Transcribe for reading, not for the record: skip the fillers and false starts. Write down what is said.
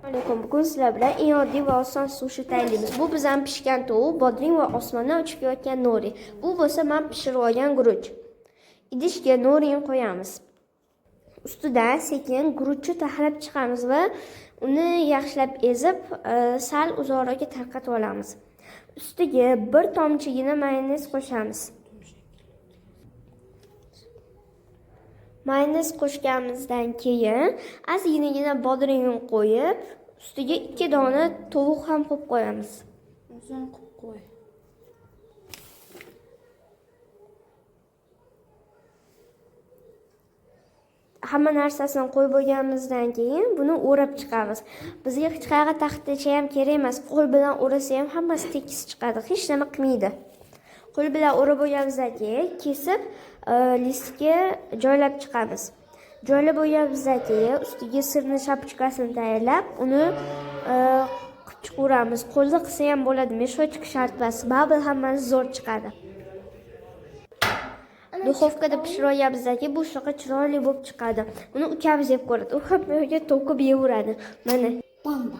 Alaykum. Bugun sizlar bilan eng oddiy va oson sushi tayyorlaymiz. Bu bizning pishgan tovuq, bodring va osmondan uchib kelayotgan nori. Bu bo'lsa men pishirib olgan guruch. Idishga norini qo'yamiz. Ustidan sekin guruchni taxlab chiqamiz va uni yaxshilab ezib, sal uzoqroqqa tarqatib olamiz. Ustiga bir tomchigina mayonez qo'shamiz. Mayonez qo'shganimizdan keyin ozginagina bodringni qo'yib, ustiga 2 dona tovuq ham qo'yib qo'yamiz. O'zing qo'yib qo'y. Hamma narsasini qo'yib bo'lganimizdan keyin buni o'rab chiqamiz. Bizga hech qayerga taxtacha ham kerak emas. Qo'l bilan o'rasa ham hammasi tekis chiqadi, hech nima qilmaydi. Qo'l bilan o'rab bo'lganimizdan keyin kesib, listga joylab chiqamiz. Joylab bo'lganimizdan keyin ustiga sirni shapochkasini tayyorlab, uni qilib chiqaramiz. Qo'lda qilsa ham bo'ladi, meshочка shart emas. Baribir hammasi zo'r chiqadi. Duxovkada pishirayapmizdan keyin bu shunaqa chiroyli bo'lib chiqadi. Uni ukamiz yeb ko'radi. U ham menga to'kib yeyveradi. Mana. Bamba.